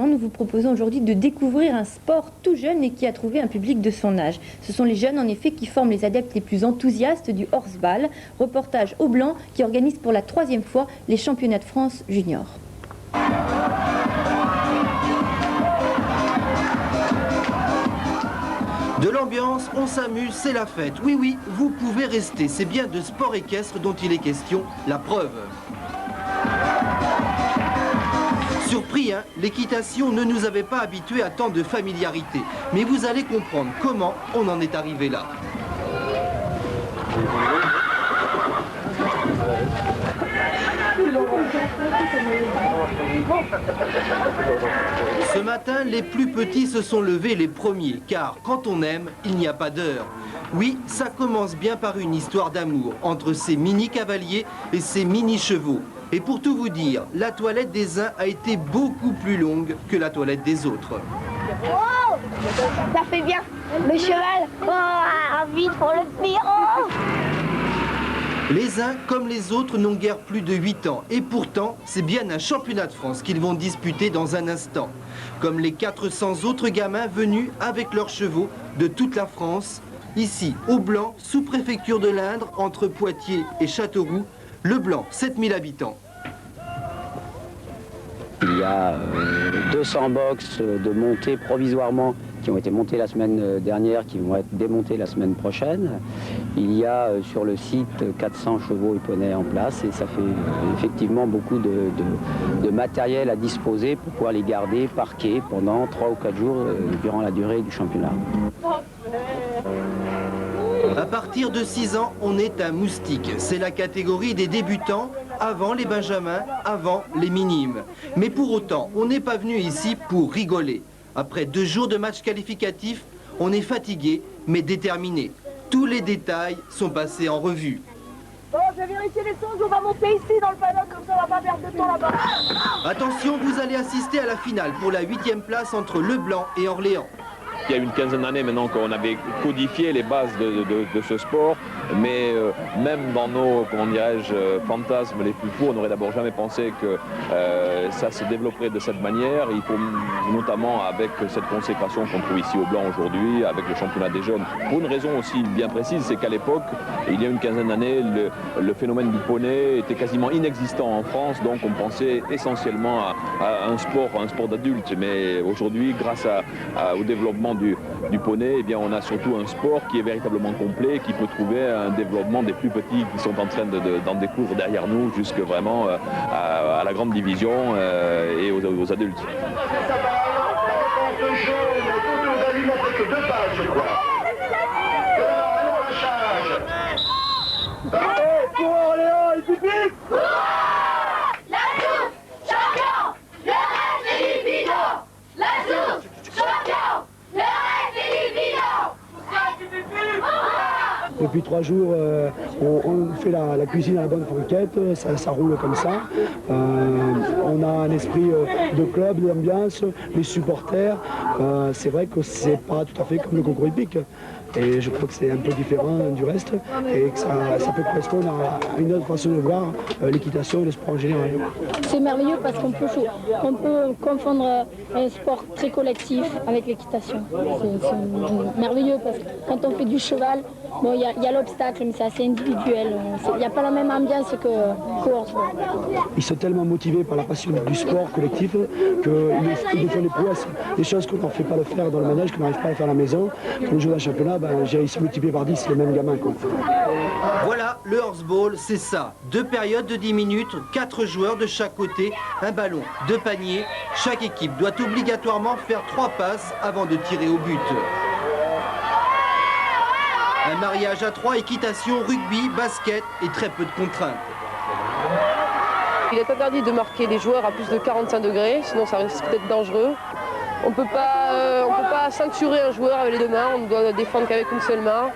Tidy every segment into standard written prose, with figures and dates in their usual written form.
Nous vous proposons aujourd'hui de découvrir un sport tout jeune et qui a trouvé un public de son âge. Ce sont les jeunes en effet qui forment les adeptes les plus enthousiastes du horseball. Reportage au Blanc qui organise pour la 3e fois les championnats de France juniors. De l'ambiance, on s'amuse, c'est la fête. Oui, oui, vous pouvez rester. C'est bien de sport équestre dont il est question, la preuve. Surpris, hein, l'équitation ne nous avait pas habitués à tant de familiarité. Mais vous allez comprendre comment on en est arrivé là. Ce matin, les plus petits se sont levés les premiers, car quand on aime, il n'y a pas d'heure. Oui, ça commence bien par une histoire d'amour entre ces mini-cavaliers et ces mini-chevaux. Et pour tout vous dire, la toilette des uns a été beaucoup plus longue que la toilette des autres. Oh, ça fait bien. Le cheval, oh, vite pour le pire. Oh. Les uns comme les autres n'ont guère plus de 8 ans. Et pourtant, c'est bien un championnat de France qu'ils vont disputer dans un instant. Comme les 400 autres gamins venus avec leurs chevaux de toute la France. Ici, au Blanc, sous-préfecture de l'Indre, entre Poitiers et Châteauroux. Le Blanc, 7000 habitants. Il y a 200 box de montées provisoirement qui ont été montées la semaine dernière, qui vont être démontées la semaine prochaine. Il y a sur le site 400 chevaux et poneys en place et ça fait effectivement beaucoup de matériel à disposer pour pouvoir les garder parqués pendant 3 ou 4 jours durant la durée du championnat. À partir de 6 ans, on est un moustique. C'est la catégorie des débutants, avant les benjamins, avant les minimes. Mais pour autant, on n'est pas venu ici pour rigoler. Après 2 jours de match qualificatif, on est fatigué, mais déterminé. Tous les détails sont passés en revue. Bon, je vais vérifier les songes, on va monter ici dans le paddock, comme ça on va pas perdre de temps là-bas. Attention, vous allez assister à la finale pour la 8e place entre Le Blanc et Orléans. Il y a une quinzaine d'années maintenant qu'on avait codifié les bases de ce sport, mais même dans nos, comment dirais-je, fantasmes les plus fous, on n'aurait d'abord jamais pensé que ça se développerait de cette manière. Il faut notamment avec cette consécration qu'on trouve ici au Blanc aujourd'hui, avec le championnat des jeunes, pour une raison aussi bien précise, c'est qu'à l'époque, il y a une quinzaine d'années, le phénomène du poney était quasiment inexistant en France, donc on pensait essentiellement à un sport d'adulte. Mais aujourd'hui, grâce au développement du poney, eh bien, on a surtout un sport qui est véritablement complet, qui peut trouver un développement des plus petits qui sont en train d'en découvrir derrière nous, jusque vraiment à la grande division et aux adultes. Pour Orléans et public. Depuis 3 jours, on fait la cuisine à la bonne franquette, ça roule comme ça. On a un esprit de club, d'ambiance, les supporters. C'est vrai que c'est pas tout à fait comme le concours hippique. Et je crois que c'est un peu différent du reste et que ça peut correspondre à une autre façon de voir l'équitation et le sport en général. C'est merveilleux parce qu'on peut confondre un sport très collectif avec l'équitation. C'est merveilleux parce que quand on fait du cheval, bon, il y a l'obstacle, mais c'est assez individuel. Il n'y a pas la même ambiance qu'au horseball. Ils sont tellement motivés par la passion du sport collectif qu'ils font des prouesses, des choses qu'on n'en fait pas le faire dans le manège, qu'on n'arrive pas à faire à la maison. Quand on joue dans le championnat, j'ai réussi à multiplier par 10 les mêmes gamins. Voilà, le horseball, c'est ça. 2 périodes de 10 minutes, 4 joueurs de chaque côté, un ballon, 2 paniers. Chaque équipe doit obligatoirement faire 3 passes avant de tirer au but. Un mariage à 3, équitation, rugby, basket et très peu de contraintes. Il est interdit de marquer les joueurs à plus de 45 degrés, sinon ça risque d'être dangereux. On ne peut pas ceinturer un joueur avec les 2 mains, on ne doit défendre qu'avec une seule main.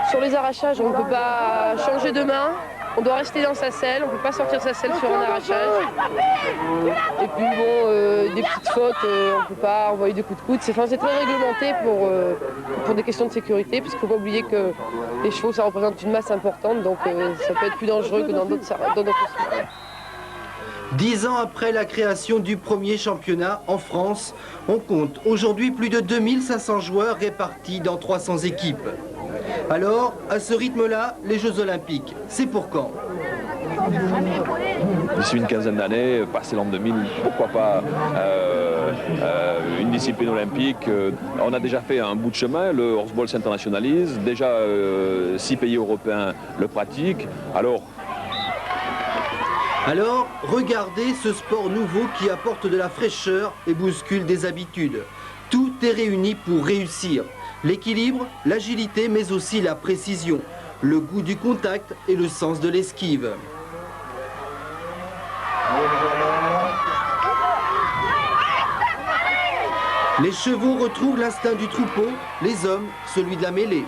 Sur les arrachages, on ne peut pas changer de main, on doit rester dans sa selle, on ne peut pas sortir sa selle sur un arrachage. Et puis bon, des petites fautes, on ne peut pas envoyer de coups de coude. C'est très réglementé pour des questions de sécurité, puisqu'il ne faut pas oublier que les chevaux, ça représente une masse importante, donc ça peut être plus dangereux que dans d'autres sports. 10 ans après la création du premier championnat en France, on compte aujourd'hui plus de 2500 joueurs répartis dans 300 équipes. Alors, à ce rythme-là, les Jeux Olympiques, c'est pour quand? D'ici une quinzaine d'années, passé l'an 2000, pourquoi pas une discipline olympique. On a déjà fait un bout de chemin, le horseball s'internationalise, déjà 6 pays européens le pratiquent. Alors, regardez ce sport nouveau qui apporte de la fraîcheur et bouscule des habitudes. Tout est réuni pour réussir. L'équilibre, l'agilité, mais aussi la précision, le goût du contact et le sens de l'esquive. Les chevaux retrouvent l'instinct du troupeau, les hommes, celui de la mêlée.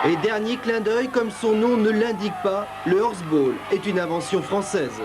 Et dernier clin d'œil, comme son nom ne l'indique pas, le horseball est une invention française.